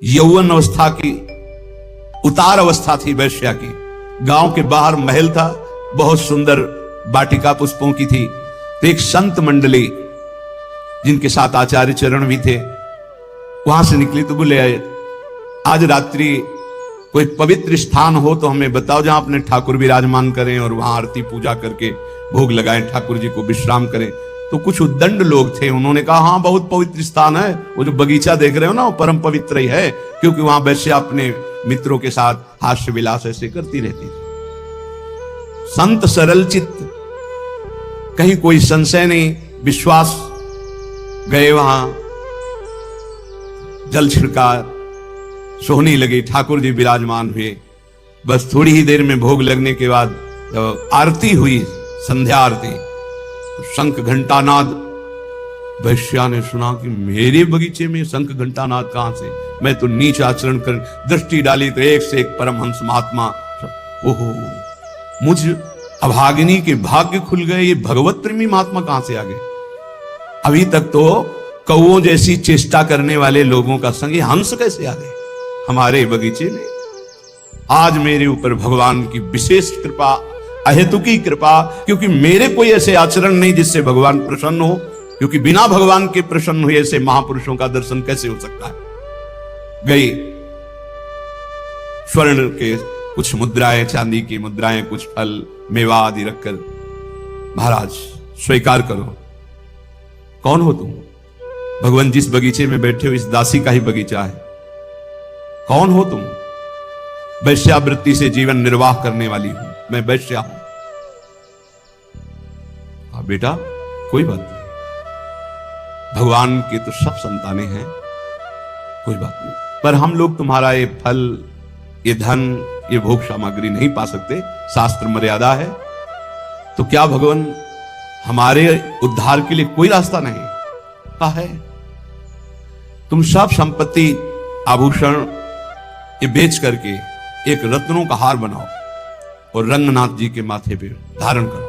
यौवन अवस्था की उतार अवस्था थी वैश्या की। गांव के बाहर महल था, बहुत सुंदर वाटिका पुष्पों की थी। तो एक संत मंडली जिनके साथ आचार्य चरण भी थे, वहां से निकली तो बोले आज रात्रि कोई पवित्र स्थान हो तो हमें बताओ जहां अपने ठाकुर विराजमान करें और वहां आरती पूजा करके भोग लगाएं, ठाकुर जी को विश्राम करें। तो कुछ उद्दंड लोग थे, उन्होंने कहा हाँ बहुत पवित्र स्थान है, वो जो बगीचा देख रहे हो ना वो परम पवित्र ही है, क्योंकि वहां वैश्या अपने मित्रों के साथ हास्य विलास ऐसे करती रहती थी। संत सरल चित्त, कहीं कोई संशय नहीं, विश्वास, गए वहां, जल छिड़का, सोहनी लगी, ठाकुर जी विराजमान हुए। बस थोड़ी ही देर में भोग लगने के बाद आरती हुई, संध्या आरती, तो शंख घंटानाद। वैश्या ने सुना कि मेरे बगीचे में शंख घंटानाद कहां से, मैं तो नीच आचरण कर दृष्टि डाली तो एक से एक परमहंस महात्मा। ओहो, मुझ अभागिनी के भाग्य खुल गए, ये भगवत प्रेमी महात्मा कहां से आ गए। अभी तक तो कौओं जैसी चेष्टा करने वाले लोगों का संग हंस कैसे आ गए हमारे बगीचे में। आज मेरे ऊपर भगवान की विशेष कृपा, अहेतुकी कृपा, क्योंकि मेरे कोई ऐसे आचरण नहीं जिससे भगवान प्रसन्न हो, क्योंकि बिना भगवान के प्रसन्न हुए ऐसे महापुरुषों का दर्शन कैसे हो सकता है। गई स्वर्ण के कुछ मुद्राएं, चांदी की मुद्राएं, कुछ फल मेवा आदि रखकर, महाराज स्वीकार करो। कौन हो तुम? भगवान जिस बगीचे में बैठे हो इस दासी का ही बगीचा है। कौन हो तुम? वैश्यावृत्ति से जीवन निर्वाह करने वाली हूं, मैं वैश्या हूं। बेटा कोई बात नहीं, भगवान के तो सब संतानें हैं, कोई बात नहीं, पर हम लोग तुम्हारा ये फल, ये धन, ये भोग सामग्री नहीं पा सकते, शास्त्र मर्यादा है। तो क्या भगवान हमारे उद्धार के लिए कोई रास्ता नहीं? कहा है, तुम सब संपत्ति, आभूषण ये बेच करके एक रत्नों का हार बनाओ और रंगनाथ जी के माथे पे धारण करो,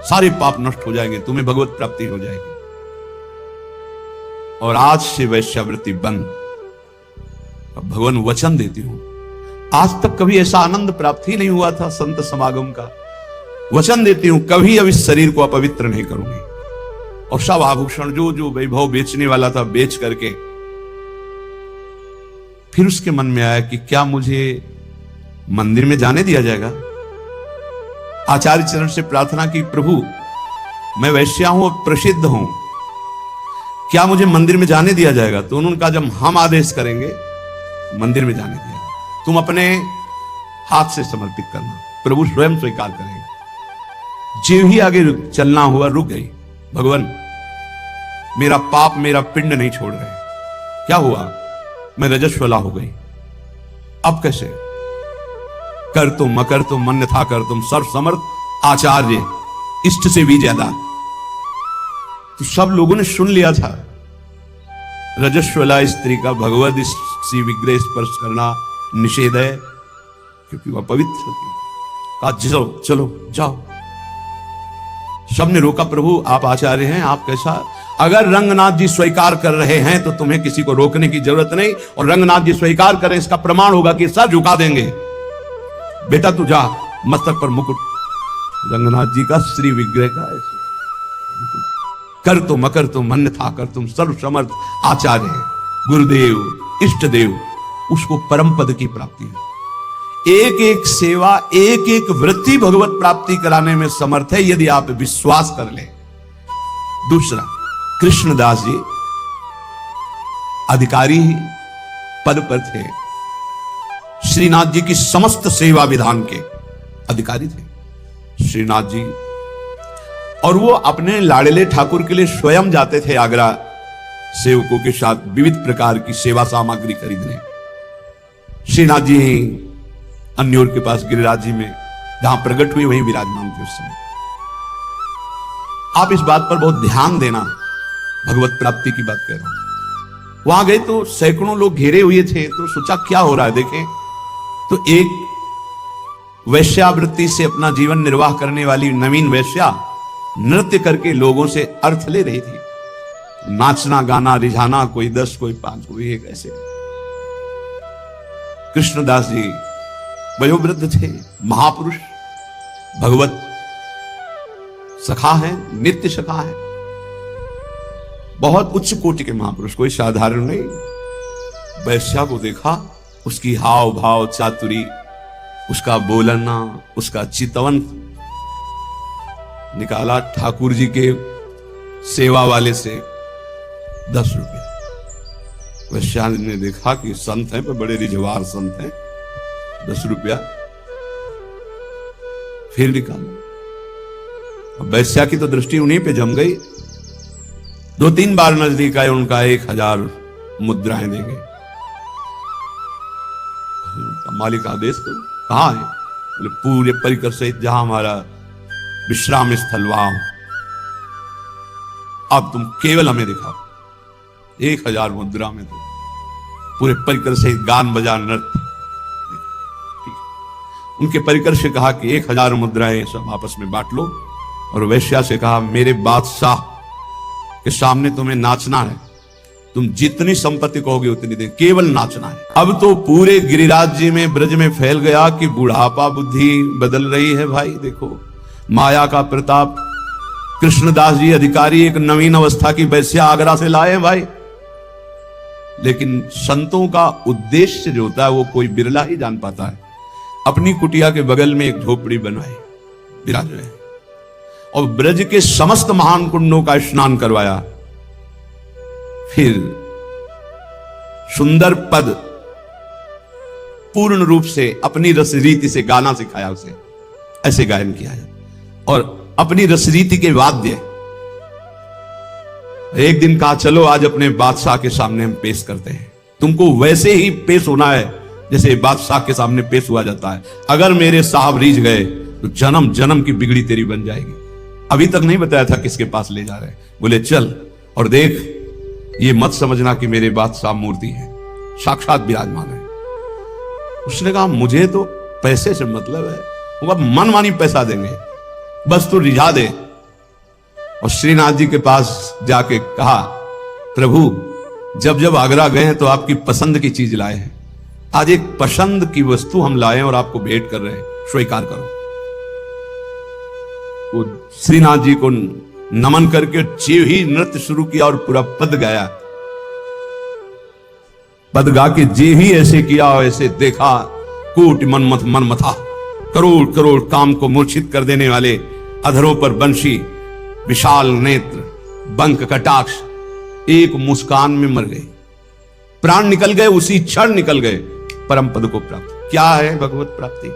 सारे पाप नष्ट हो जाएंगे, तुम्हें भगवत प्राप्ति हो जाएगी। और आज से वैश्यावृत्ति बंद। अब भगवान वचन देती हूं, आज तक कभी ऐसा आनंद प्राप्त ही नहीं हुआ था संत समागम का। वचन देती हूं कभी अब इस शरीर को अपवित्र नहीं करूंगी। और सब आभूषण जो जो वैभव बेचने वाला था बेच करके, फिर उसके मन में आया कि क्या मुझे मंदिर में जाने दिया जाएगा। आचार्य चरण से प्रार्थना की, प्रभु मैं वैश्या हूं और प्रसिद्ध हूं, क्या मुझे मंदिर में जाने दिया जाएगा? तो उन्होंने कहा जब हम आदेश करेंगे मंदिर में जाने दिया, तुम अपने हाथ से समर्पित करना, प्रभु स्वयं स्वीकार करेंगे। जो ही आगे चलना हुआ रुक गई। भगवान मेरा पाप, मेरा पिंड नहीं छोड़ रहे, क्या हुआ? मैं रजस्वला हो गई, अब कैसे? कर तुम मकर तुम मन था कर तुम सर्व समर्थ आचार्य, इष्ट से भी ज्यादा। तो सब लोगों ने सुन लिया था, रजस्वला स्त्री का भगवद श्री विग्रह स्पर्श करना निषेध है, क्योंकि वह पवित्र थी। कहा चलो चलो जाओ। सबने रोका, प्रभु आप आचार्य हैं, आप कैसा? अगर रंगनाथ जी स्वीकार कर रहे हैं तो तुम्हें किसी को रोकने की जरूरत नहीं, और रंगनाथ जी स्वीकार करें इसका प्रमाण होगा कि सर झुका देंगे। बेटा तू जा, मस्तक पर मुकुट, रंगनाथ जी का श्री विग्रह का ऐसे मुकुट। कर तो मकर तुम मन था कर तुम सर्व समर्थ आचार्य, गुरुदेव इष्ट देव, उसको परम पद की प्राप्ति है। एक एक सेवा, एक एक वृत्ति भगवत प्राप्ति कराने में समर्थ है, यदि आप विश्वास कर ले। दूसरा, कृष्णदास जी अधिकारी पद पर थे, श्रीनाथ जी की समस्त सेवा विधान के अधिकारी थे श्रीनाथ जी, और वो अपने लाडले ठाकुर के लिए स्वयं जाते थे आगरा सेवकों के साथ विविध प्रकार की सेवा सामग्री खरीदने। श्रीनाथ जी अन्योर के पास गिरिराज जी में जहां प्रकट हुए वहीं विराजमान थे उस समय। आप इस बात पर बहुत ध्यान देना, भगवत प्राप्ति की बात कह रहा हूं। वहां गए तो सैकड़ों लोग घेरे हुए थे, तो सोचा क्या हो रहा है देखें। तो एक वैश्यावृत्ति से अपना जीवन निर्वाह करने वाली नवीन वैश्या नृत्य करके लोगों से अर्थ ले रही थी। नाचना गाना रिझाना, कोई 10 कोई 5 कोई 1 ऐसे। कृष्णदास जी वयोवृद्ध थे, महापुरुष, भगवत सखा है, नित्य सखा है, बहुत उच्च कोटि के महापुरुष, कोई साधारण नहीं। वैश्या को देखा, उसकी हाव भाव चातुरी, उसका बोलना, उसका चितवन, निकाला ठाकुर जी के सेवा वाले से 10 रुपया। वैश्या ने देखा कि संत हैं, पर बड़े रिझवार संत हैं, 10 रुपया फिर निकाला। वैश्या की तो दृष्टि उन्हीं पे जम गई। 2-3 बार नजदीक आए, उनका 1000 मुद्राएं देंगे। मालिक आदेश करो, कहाँ है? बोले पूरे परिकर सहित जहां हमारा विश्राम स्थल वहां हो, अब तुम केवल हमें दिखाओ। 1000 मुद्रा में तो पूरे परिकर सहित गान बजा नृत्य। उनके परिकर से कहा कि 1000 मुद्राएं सब आपस में बांट लो, और वैश्या से कहा मेरे बादशाह के सामने तुम्हें नाचना है, तुम जितनी संपत्ति कहोगे उतनी दे, केवल नाचना है। अब तो पूरे गिरिराज जी में, ब्रज में फैल गया कि बुढ़ापा बुद्धि बदल रही है भाई। देखो माया का प्रताप। कृष्णदास जी अधिकारी एक नवीन अवस्था की वैश्या आगरा से लाए भाई, लेकिन संतों का उद्देश्य जो होता है वो कोई बिरला ही जान पाता है। अपनी कुटिया के बगल में एक झोपड़ी बनवाई, विराज रहे, और ब्रज के समस्त महान कुंडों का स्नान करवाया। फिर सुंदर पद पूर्ण रूप से अपनी रस रीति से गाना सिखाया उसे, ऐसे गायन किया है, और अपनी रस रीति के वाद्य। एक दिन कहा चलो आज अपने बादशाह के सामने हम पेश करते हैं, तुमको वैसे ही पेश होना है जैसे बादशाह के सामने पेश हुआ जाता है। अगर मेरे साहब रीझ गए तो जन्म जन्म की बिगड़ी तेरी बन जाएगी। अभी तक नहीं बताया था किसके पास ले जा रहे हैं। बोले चल और देख, ये मत समझना कि मेरे बादशाह मूर्ति है, साक्षात विराजमान है। उसने कहा मुझे तो पैसे से मतलब है, वो मनमानी पैसा देंगे, बस तू रिझा दे। और श्रीनाथ जी के पास जाके कहा प्रभु जब जब आगरा गए हैं तो आपकी पसंद की चीज लाए हैं, आज एक पसंद की वस्तु हम लाए और आपको भेंट कर रहे हैं, स्वीकार करो। वो श्रीनाथ जी को नमन करके जीव ही नृत्य शुरू किया और पूरा पद गाया। पद गा के जीव ही ऐसे किया और ऐसे देखा, कोटि मन मथा, करोड़ करोड़ काम को मूर्छित कर देने वाले अधरों पर बंशी, विशाल नेत्र, बंक कटाक्ष, एक मुस्कान में मर गए, प्राण निकल गए, उसी क्षण निकल गए, परम पद को प्राप्त। क्या है भगवत प्राप्ति?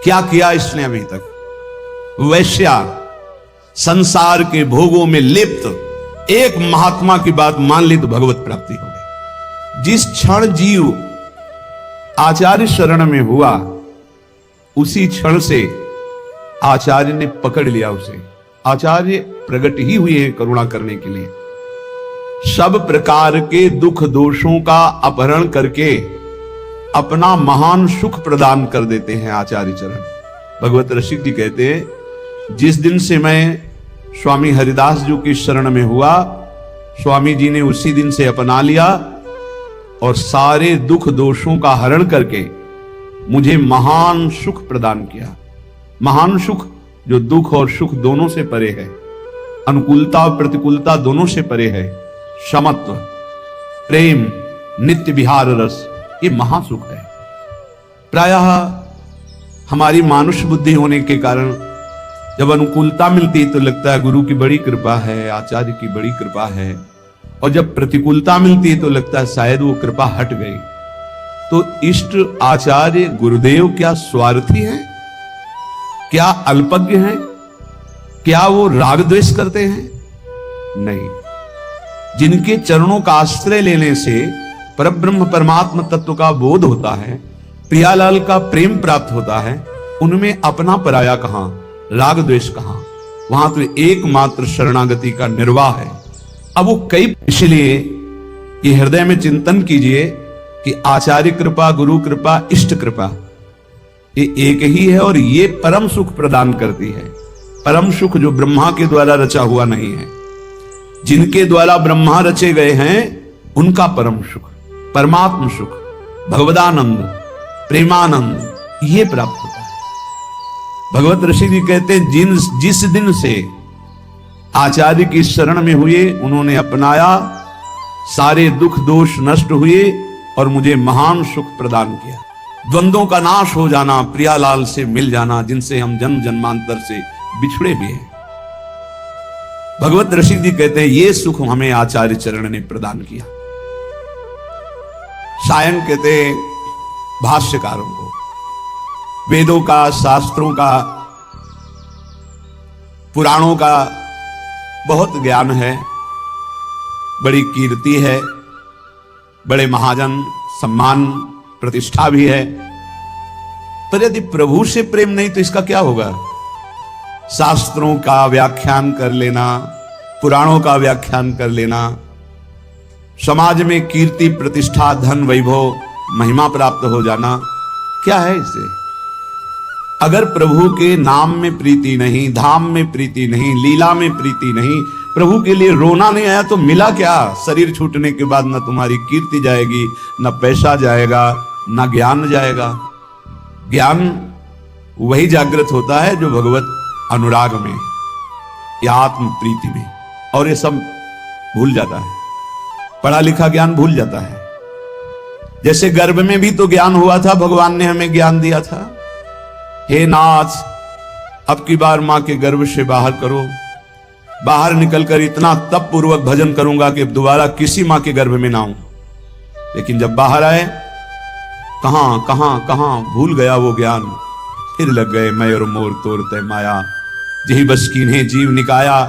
क्या किया इसने अभी तक? वैश्या संसार के भोगों में लिप्त एक महात्मा की बात मान ली तो भगवत प्राप्ति हो गई। जिस क्षण जीव आचार्य शरण में हुआ उसी क्षण से आचार्य ने पकड़ लिया उसे। आचार्य प्रकट ही हुए हैं करुणा करने के लिए। सब प्रकार के दुख दोषों का अपहरण करके अपना महान सुख प्रदान कर देते हैं आचार्य चरण। भगवत रसिक जी कहते हैं जिस दिन से मैं स्वामी हरिदास जी की शरण में हुआ, स्वामी जी ने उसी दिन से अपना लिया और सारे दुख दोषों का हरण करके मुझे महान सुख प्रदान किया। महान सुख जो दुख और सुख दोनों से परे है, अनुकूलता और प्रतिकूलता दोनों से परे है, समत्व, प्रेम, नित्य विहार रस, ये महासुख है। प्रायः हमारी मानुष बुद्धि होने के कारण जब अनुकूलता मिलती है तो लगता है गुरु की बड़ी कृपा है, आचार्य की बड़ी कृपा है, और जब प्रतिकूलता मिलती है तो लगता है शायद वो कृपा हट गई। तो इष्ट आचार्य गुरुदेव क्या स्वार्थी हैं? क्या अल्पज्ञ हैं? क्या वो राग द्वेष करते हैं? नहीं। जिनके चरणों का आश्रय लेने से परब्रह्म परमात्मा तत्व का बोध होता है, प्रियालाल का प्रेम प्राप्त होता है, उनमें अपना पराया कहां, राग द्वेष कहां? वहां तो एकमात्र शरणागति का निर्वाह है। अब वो कई, इसलिए ये हृदय में चिंतन कीजिए कि आचार्य कृपा, गुरु कृपा, इष्ट कृपा ये एक ही है और ये परम सुख प्रदान करती है। परम सुख जो ब्रह्मा के द्वारा रचा हुआ नहीं है। जिनके द्वारा ब्रह्मा रचे गए हैं उनका परम सुख, परमात्म सुख, भगवदानंद, प्रेमानंद ये प्राप्त होता है। भगवत ऋषि जी कहते हैं जिस दिन से आचार्य की शरण में हुए, उन्होंने अपनाया, सारे दुख दोष नष्ट हुए और मुझे महान सुख प्रदान किया। द्वंद्वों का नाश हो जाना, प्रियालाल से मिल जाना, जिनसे हम जन्म जन्मांतर से बिछड़े हुए हैं। भगवत ऋषि जी कहते हैं ये सुख हमें आचार्य चरण ने प्रदान किया। सायन कहते हैं भाष्यकारों को वेदों का, शास्त्रों का, पुराणों का बहुत ज्ञान है, बड़ी कीर्ति है, बड़े महाजन, सम्मान, प्रतिष्ठा भी है, पर यदि प्रभु से प्रेम नहीं तो इसका क्या होगा? शास्त्रों का व्याख्यान कर लेना, पुराणों का व्याख्यान कर लेना, समाज में कीर्ति, प्रतिष्ठा, धन, वैभव, महिमा प्राप्त हो जाना, क्या है इससे? अगर प्रभु के नाम में प्रीति नहीं, धाम में प्रीति नहीं, लीला में प्रीति नहीं, प्रभु के लिए रोना नहीं आया तो मिला क्या? शरीर छूटने के बाद न तुम्हारी कीर्ति जाएगी, न पैसा जाएगा, न ज्ञान जाएगा। ज्ञान वही जागृत होता है जो भगवत अनुराग में या आत्म प्रीति में, और ये सब भूल जाता है, पढ़ा लिखा ज्ञान भूल जाता है। जैसे गर्भ में भी तो ज्ञान हुआ था, भगवान ने हमें ज्ञान दिया था, हे नाथ अब की बार मां के गर्भ से बाहर करो, बाहर निकलकर इतना तप पूर्वक भजन करूंगा कि दोबारा किसी मां के गर्भ में ना आऊं। लेकिन जब बाहर आए, कहां कहां कहां भूल गया वो ज्ञान, फिर लग गए मैं और मोर तोड़ते माया, जही बस कीन्हे जीव निकाया,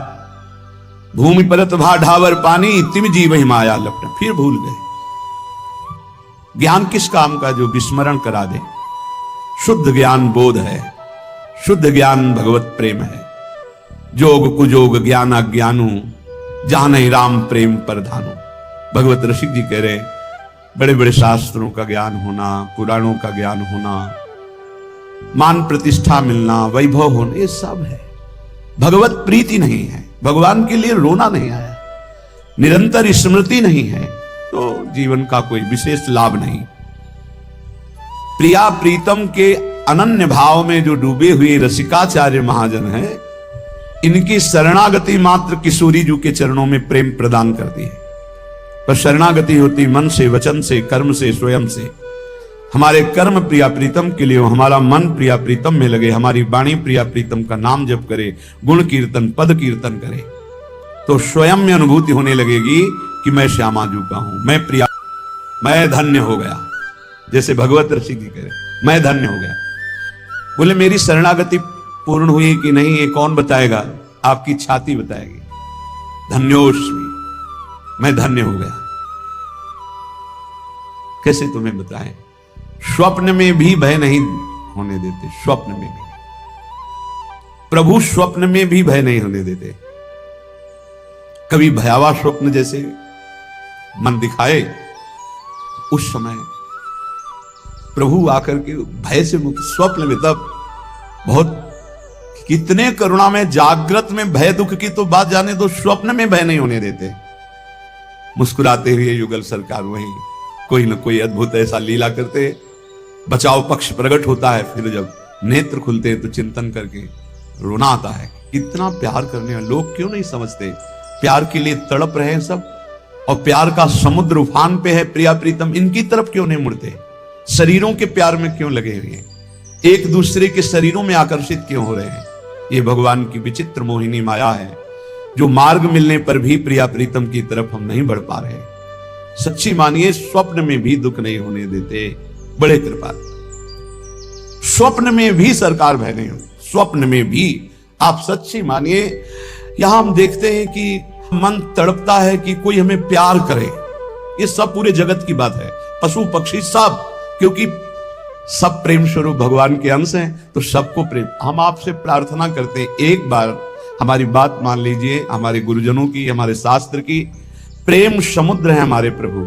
भूमि परत भा ढावर पानी, तिम जीव ही माया लपट, फिर भूल गए। ज्ञान किस काम का? जो विस्मरण करा दे। शुद्ध ज्ञान बोध है, शुद्ध ज्ञान भगवत प्रेम है। जोग कुजोग ज्ञान अज्ञानु, जहां नहीं राम प्रेम परधानु। भगवत ऋषि जी कह रहे बड़े बड़े शास्त्रों का ज्ञान होना, पुराणों का ज्ञान होना, मान प्रतिष्ठा मिलना, वैभव होना, ये सब है, भगवत प्रीति नहीं है, भगवान के लिए रोना नहीं आया, निरंतर स्मृति नहीं है, तो जीवन का कोई विशेष लाभ नहीं। प्रिया प्रीतम के अनन्य भाव में जो डूबे हुए रसिकाचार्य महाजन हैं, इनकी शरणागति मात्र किशोरी जी के चरणों में प्रेम प्रदान करती है। पर शरणागति होती मन से, वचन से, कर्म से, स्वयं से। हमारे कर्म प्रिया प्रीतम के लिए, हमारा मन प्रिया प्रीतम में लगे, हमारी वाणी प्रिया प्रीतम का नाम जप करे, गुण कीर्तन, पद कीर्तन करे, तो स्वयं में अनुभूति होने लगेगी कि मैं श्यामा जू का हूं, मैं प्रिया, मैं धन्य हो गया। जैसे भगवत ऋषि जी कहे मैं धन्य हो गया। बोले मेरी शरणागति पूर्ण हुई कि नहीं ये कौन बताएगा? आपकी छाती बताएगी। धन्योस्मि, मैं धन्य हो गया। कैसे तुम्हें बताएं? स्वप्न में भी भय नहीं होने देते, स्वप्न में भी प्रभु स्वप्न में भी भय नहीं होने देते। कभी भयावह स्वप्न जैसे मन दिखाए, उस समय प्रभु आकर के भय से मुक्त, स्वप्न में तब बहुत कितने करुणा में, जागृत में भय दुख की तो बात जाने दो, स्वप्न में भय नहीं होने देते। मुस्कुराते हुए युगल सरकार वहीं कोई न कोई अद्भुत ऐसा लीला करते, बचाव पक्ष प्रकट होता है, फिर जब नेत्र खुलते हैं तो चिंतन करके रोना आता है। इतना प्यार करने वाले लोग क्यों नहीं समझते? प्यार के लिए तड़प रहे हैं सब, और प्यार का समुद्र उफान पे है, प्रिया प्रीतम इनकी तरफ क्यों नहीं मुड़ते? शरीरों के प्यार में क्यों लगे हुए हैं? एक दूसरे के शरीरों में आकर्षित क्यों हो रहे हैं? ये भगवान की विचित्र मोहिनी माया है, जो मार्ग मिलने पर भी प्रिया प्रीतम की तरफ हम नहीं बढ़ पा रहे। सच्ची मानिए, स्वप्न में भी दुख नहीं होने देते, बड़े कृपाल। स्वप्न में भी सरकार भय नहीं होती, स्वप्न में भी आप सच्ची मानिए। यहां हम देखते हैं कि मन तड़पता है कि कोई हमें प्यार करे। ये सब पूरे जगत की बात है, पशु पक्षी सब, क्योंकि सब प्रेम स्वरूप भगवान के अंश हैं, तो सबको प्रेम। हम आपसे प्रार्थना करते हैं, एक बार हमारी बात मान लीजिए, हमारे गुरुजनों की, हमारे शास्त्र की, प्रेम समुद्र है हमारे प्रभु।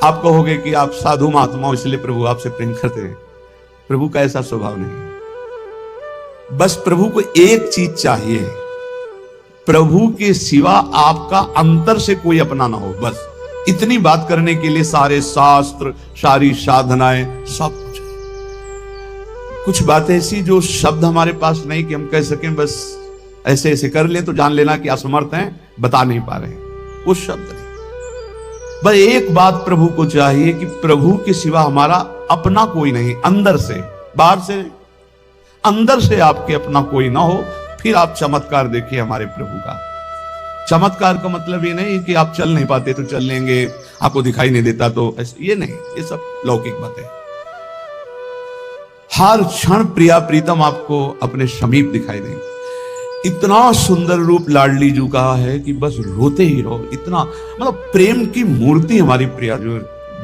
आप कहोगे कि आप साधु महात्मा, इसलिए प्रभु आपसे प्रेम करते हैं। प्रभु का ऐसा स्वभाव नहीं। बस प्रभु को एक चीज चाहिए, प्रभु के सिवा आपका अंतर से कोई अपना ना हो, बस इतनी बात करने के लिए सारे शास्त्र, सारी साधनाएं, सब कुछ है। कुछ बातें ऐसी जो शब्द हमारे पास नहीं कि हम कह सकें, बस ऐसे ऐसे कर लें तो जान लेना कि असमर्थ हैं, बता नहीं पा रहे हैं, वो शब्द नहीं। बस एक बात प्रभु को चाहिए कि प्रभु के सिवा हमारा अपना कोई नहीं, अंदर से, बाहर से, अंदर से आपके अपना कोई ना हो, फिर आप चमत्कार देखिए हमारे प्रभु का। चमत्कार का मतलब ये नहीं कि आप चल नहीं पाते तो चल लेंगे, आपको दिखाई नहीं देता तो ऐसे, ये नहीं, ये सब लौकिक बातें। हर क्षण प्रिया प्रीतम आपको अपने समीप दिखाई देंगे। इतना सुंदर रूप लाडली जू का है कि बस रोते ही रहो, इतना मतलब प्रेम की मूर्ति हमारी प्रिया जो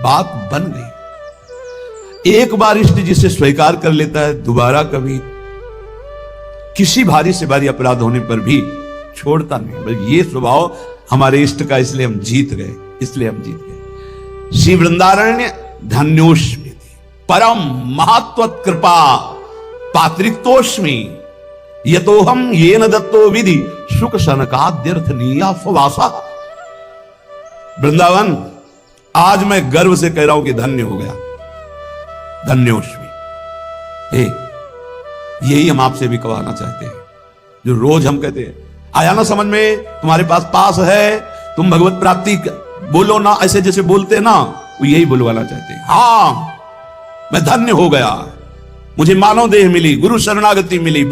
बात बन गई। एक बार इष्ट जिसे स्वीकार कर लेता है, दोबारा कभी किसी भारी से भारी अपराध होने पर भी छोड़ता नहीं। बस ये स्वभाव हमारे इष्ट का, इसलिए हम जीत गए, इसलिए हम जीत गए। श्री वृंदारण्य धन्योष्मि परम महत्व कृपा पात्रित्वोष्मि यतोहम येन दत्तो विधि सुख सनकाद्यर्थ नीयाफवासा। वृंदावन आज मैं गर्व से कह रहा हूं कि धन्य हो गया, धन्योष्मि। यही हम आपसे भी कहना चाहते हैं, जो रोज हम कहते हैं, आया ना समझ में, तुम्हारे पास है, तुम भगवत प्राप्ति बोलो ना, ऐसे जैसे बोलते ना, वो यही बुलवाना चाहते हैं। हाँ, मैं धन्य हो गया, मुझे मानव देह मिली, गुरु शरणागति मिली,